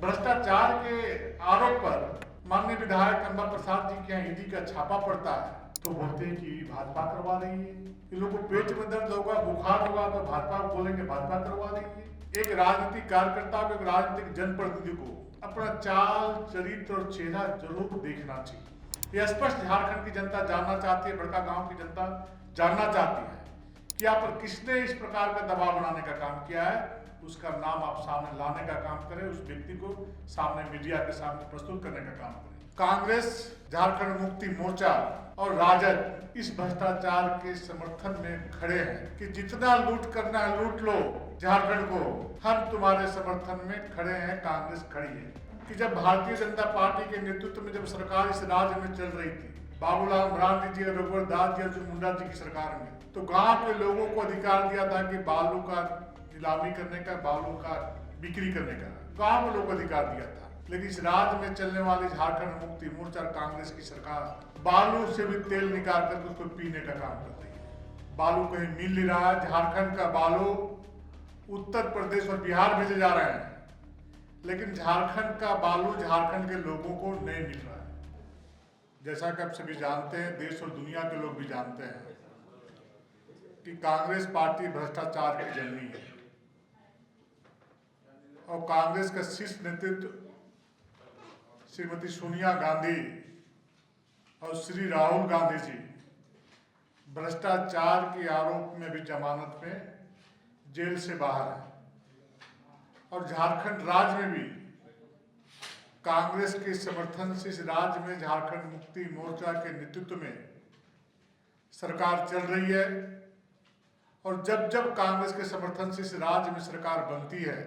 भ्रष्टाचार के आरोप पर माननीय विधायक अंबा प्रसाद जी के यहाँ ईडी का छापा पड़ता है तो बोलते हैं कि भाजपा करवा रही है। इन लोगों को पेट में दर्द होगा, बुखार होगा तो भाजपा को बोलेंगे भाजपा करवा रही है। एक राजनीतिक कार्यकर्ता को, एक राजनीतिक जनप्रतिनिधि को अपना चाल, चरित्र और चेहरा जरूर देखना चाहिए। यह स्पष्ट झारखंड की जनता जानना चाहती है, बड़का गांव की जनता जानना चाहती है कि यहाँ पर किसने इस प्रकार का दबाव बनाने का काम किया है। उसका नाम आप सामने लाने का काम करें, उस व्यक्ति को सामने मीडिया के सामने प्रस्तुत करने का काम करें। कांग्रेस, झारखंड मुक्ति मोर्चा और राजद इस भ्रष्टाचार के समर्थन में खड़े हैं कि जितना लूट करना है लूट लो झारखंड को, हम तुम्हारे समर्थन में खड़े हैं। कांग्रेस खड़ी है कि जब भारतीय जनता पार्टी के नेतृत्व में जब सरकार इस राज्य में चल रही थी, बाबूलाल मरांडी जी, रघुवर दास जी, अर्जुन मुंडा जी की सरकार में, तो गांव के लोगों को अधिकार दिया था कि बालू का नीलामी करने का, बालू का बिक्री करने का गांव के लोगों को अधिकार दिया था। लेकिन इस राज्य में चलने वाली झारखंड मुक्ति मोर्चा कांग्रेस की सरकार बालू से भी तेल निकाल कर उसको पीने का काम कर रही है। बालू कहीं मिल नहीं रहा है। झारखंड का बालू उत्तर प्रदेश और बिहार भेजे जा रहे हैं, लेकिन झारखंड का बालू झारखंड के लोगों को नहीं मिल रहा है। जैसा कि आप सभी जानते हैं, देश और दुनिया के लोग भी जानते हैं कि कांग्रेस पार्टी भ्रष्टाचार की जननी है और कांग्रेस का शीर्ष नेतृत्व श्रीमती सोनिया गांधी और श्री राहुल गांधी जी भ्रष्टाचार के आरोप में भी जमानत में जेल से बाहर है। और झारखंड राज्य में भी कांग्रेस के समर्थन से इस राज्य में झारखंड मुक्ति मोर्चा के नेतृत्व में सरकार चल रही है। और जब जब कांग्रेस के समर्थन से इस राज्य में सरकार बनती है,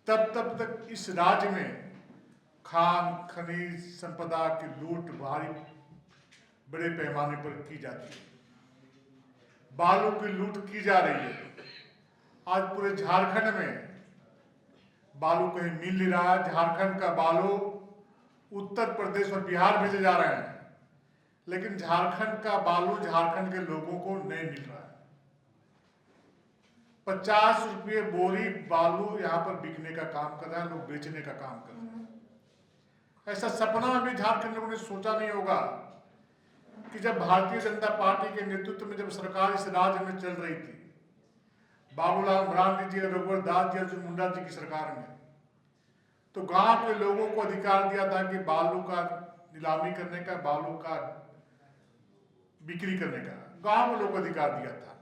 तब तब तक इस राज्य में खान खनिज संपदा की लूट भारी बड़े पैमाने पर की जाती है। बालू की लूट की जा रही है। आज पूरे झारखंड में बालू कहीं मिल नहीं रहा है। झारखंड का बालू उत्तर प्रदेश और बिहार भेजे जा रहे हैं, लेकिन झारखंड का बालू झारखंड के लोगों को नहीं मिल रहा है। 50 रुपये बोरी बालू यहाँ पर बिकने का काम कर रहा है, लोग बेचने का काम कर रहे हैं। ऐसा सपना भी झारखंड लोगों ने सोचा नहीं होगा कि जब भारतीय जनता पार्टी के नेतृत्व में जब सरकार इस राज्य में चल रही थी, बाबूलाल मरांडी जी, रघुवर दास जी, अर्जुन मुंडा जी की सरकार में, तो गांव के लोगों को अधिकार दिया था कि बालू का नीलामी करने का, बालू का बिक्री करने का गांव के लोगों को अधिकार दिया था।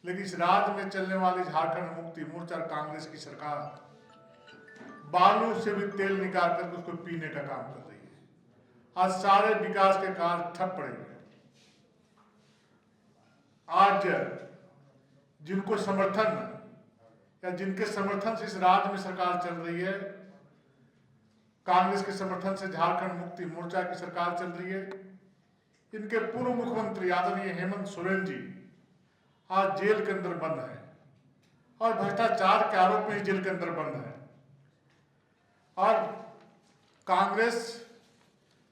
लेकिन इस राज्य में चलने वाली झारखंड मुक्ति मोर्चा कांग्रेस की सरकार बालू से भी तेल निकाल कर उसको पीने का काम कर रही है। आज सारे विकास के कार्य ठप पड़े हुए हैं। आज जिनको समर्थन या जिनके समर्थन से इस राज्य में सरकार चल रही है, कांग्रेस के समर्थन से झारखंड मुक्ति मोर्चा की सरकार चल रही है, इनके पूर्व मुख्यमंत्री आदरणीय हेमंत सोरेन जी आज जेल के अंदर बंद है और भ्रष्टाचार के आरोप में जेल के अंदर बंद है। और कांग्रेस,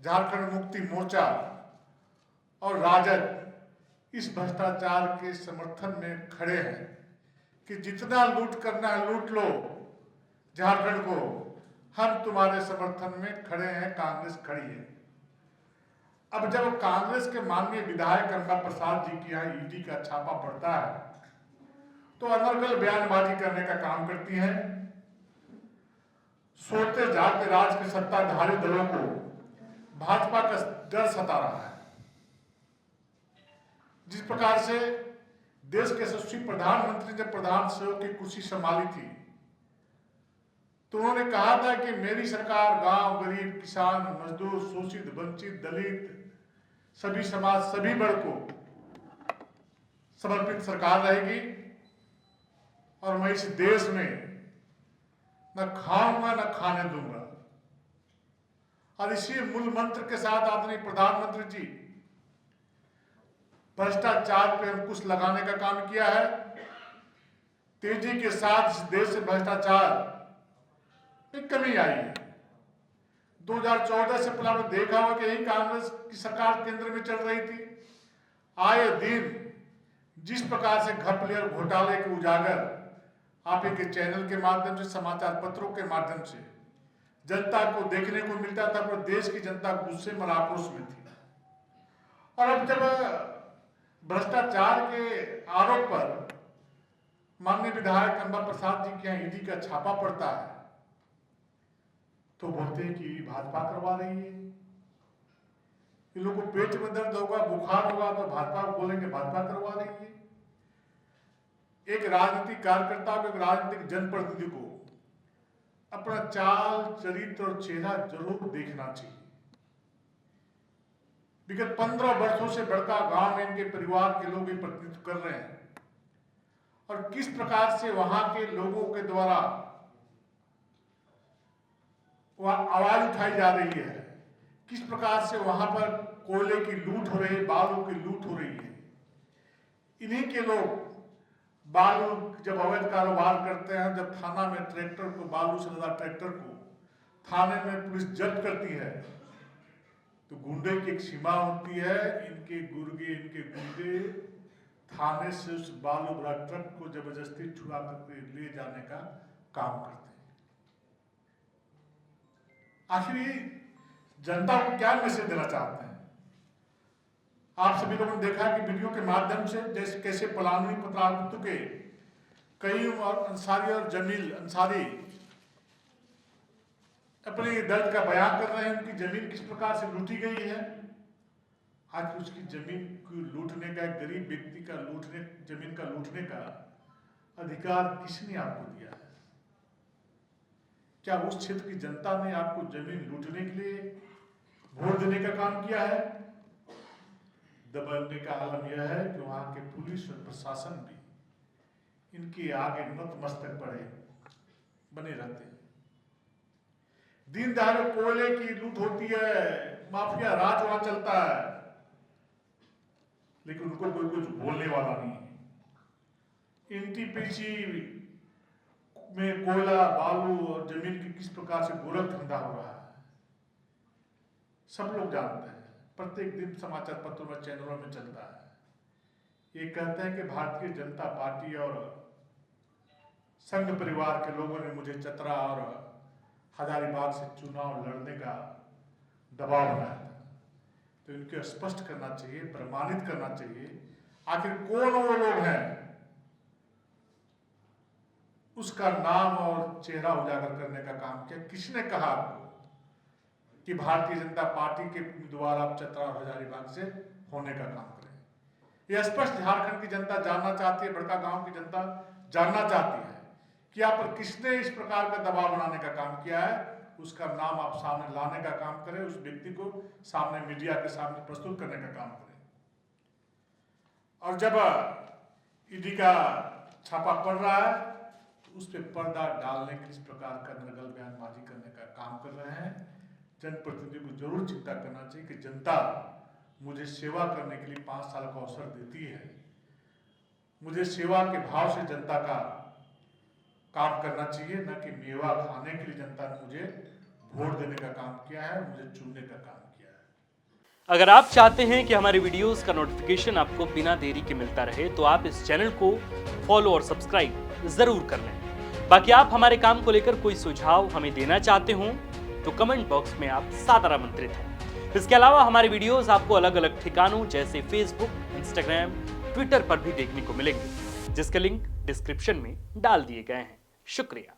झारखंड मुक्ति मोर्चा और राजद इस भ्रष्टाचार के समर्थन में खड़े हैं कि जितना लूट करना है लूट लो झारखंड को, हम तुम्हारे समर्थन में खड़े हैं। कांग्रेस खड़ी है। अब जब कांग्रेस के माननीय विधायक अंबा प्रसाद जी के यहाँ ईडी का छापा पड़ता है, तो अनर्गल बयानबाजी करने का काम करती हैं। सोते जागते राज्य के सत्ताधारी दलों को भाजपा का डर सता रहा है। जिस प्रकार से देश के यशस्वी प्रधानमंत्री ने प्रधान सेवक की कुर्सी संभाली थी, तो उन्होंने कहा था कि मेरी सरकार गांव, गरीब, किसान, मजदूर, शोषित, वंचित, दलित, सभी समाज, सभी वर्ग को समर्पित सरकार रहेगी और मैं इस देश में न खाऊंगा न खाने दूंगा। और इसी मूल मंत्र के साथ आदरणीय प्रधानमंत्री जी भ्रष्टाचार पर अंकुश लगाने का काम किया है। तेजी के साथ इस देश से भ्रष्टाचार में कमी आई है। 2014 से पहले आपने देखा होगा कि यही कांग्रेस की सरकार केंद्र में चल रही थी। आए दिन जिस प्रकार से घपले और घोटाले के उजागर आप एक चैनल के माध्यम से, समाचार पत्रों के माध्यम से जनता को देखने को मिलता था, पूरे देश की जनता गुस्से में, आक्रोश में थी। और अब जब भ्रष्टाचार के आरोप पर माननीय विधायक अंबा प्रसाद जी के यहाँ ईडी का छापा पड़ता है तो बोलते हैं कि भाजपा करवा रही है। इन लोगों को पेट में दर्द होगा, बुखार होगा तो भाजपा को बोलेंगे भाजपा करवा रही है। एक राजनीतिक कार्यकर्ता को, एक राजनीतिक जनप्रतिनिधि को अपना चाल, चरित्र और चेहरा जरूर देखना चाहिए। विगत 15 वर्षों से बड़का गांव में इनके परिवार के लोग ये प्रतिनिधित्व कर रहे हैं और किस प्रकार से वहां के लोगों के द्वारा वह आवाज उठाई जा रही है, किस प्रकार से वहां पर कोयले की लूट हो रही है, बालू की लूट हो रही है। इन्हीं के लोग बालू जब अवैध कारोबार करते हैं, जब थाना में ट्रैक्टर को, बालू से लदा ट्रैक्टर को थाने में पुलिस जब्त करती है तो गुंडे की एक सीमा होती है। इनके गुंडे थाने से उस बालू भरा ट्रक को जबरदस्ती छुड़ा करके ले जाने का काम करते हैं। आखिर जनता को क्या मैसेज देना चाहते हैं? आप सभी लोगों ने देखा कि वीडियो के माध्यम से जैसे कैसे पलानी पत्रालपुर के कईम और अंसारी और जमील अंसारी अपने दर्द का बयान कर रहे हैं। उनकी जमीन किस प्रकार से लूटी गई है। आज उसकी जमीन को लूटने का, एक गरीब व्यक्ति का जमीन का लूटने का अधिकार किसने आपको दिया है? क्या उस क्षेत्र की जनता ने आपको जमीन लूटने के लिए वोट देने का काम किया है? दबने का आलम यह है कि वहां के पुलिस और प्रशासन भी इनके आगे नतमस्तक पड़े बने रहते हैं। दिन दहाड़े कोयले की लूट होती है, माफिया राज वहां चलता है, लेकिन उनको कोई कुछ बोलने वाला नहीं है। एनटीपीसी में कोयला, बालू और जमीन की किस प्रकार से गोरख धंधा हो रहा है सब लोग जानते हैं। प्रत्येक दिन समाचार पत्रों में, चैनलों में चलता है। ये कहते हैं कि भारतीय जनता पार्टी और संघ परिवार के लोगों ने मुझे चतरा और हजारीबाग से चुनाव लड़ने का दबाव बनाया था। तो इनको स्पष्ट करना चाहिए, प्रमाणित करना चाहिए आखिर कौन वो लोग हैं, उसका नाम और चेहरा उजागर करने का काम किया। किसने कहा आपको कि भारतीय जनता पार्टी के उम्मीदवार आप चतरा और हजारीबाग से होने का काम करें? यह स्पष्ट झारखंड की जनता जानना चाहती है, बड़का गांव की जनता जानना चाहती है कि आप पर किसने इस प्रकार का दबाव बनाने का काम किया है। उसका नाम आप सामने लाने का काम करें, उस व्यक्ति को सामने मीडिया के सामने प्रस्तुत करने का काम करें। और जब ईडी का छापा पड़ रहा है तो उस पर पर्दा डालने के इस प्रकार का नरगल बयानबाजी करने का काम कर रहे हैं। जनप्रतिनिधि को जरूर चिंता करना चाहिए कि जनता मुझे सेवा करने के लिए 5 साल का अवसर देती है। मुझे सेवा के भाव से जनता का काम करना चाहिए, न कि मेवा खाने के लिए जनता ने मुझे वोट देने का काम किया है, मुझे चुनने का काम किया है। अगर आप चाहते हैं कि हमारे वीडियोस का नोटिफिकेशन आपको बिना देरी के मिलता रहे तो आप इस चैनल को फॉलो और सब्सक्राइब जरूर कर लें। बाकी आप हमारे काम को लेकर कोई सुझाव हमें देना चाहते हो तो कमेंट बॉक्स में आप सादर आमंत्रित हैं। इसके अलावा हमारे वीडियोस आपको अलग अलग ठिकानों जैसे फेसबुक, इंस्टाग्राम, ट्विटर पर भी देखने को मिलेंगे, जिसके लिंक डिस्क्रिप्शन में डाल दिए गए हैं। शुक्रिया।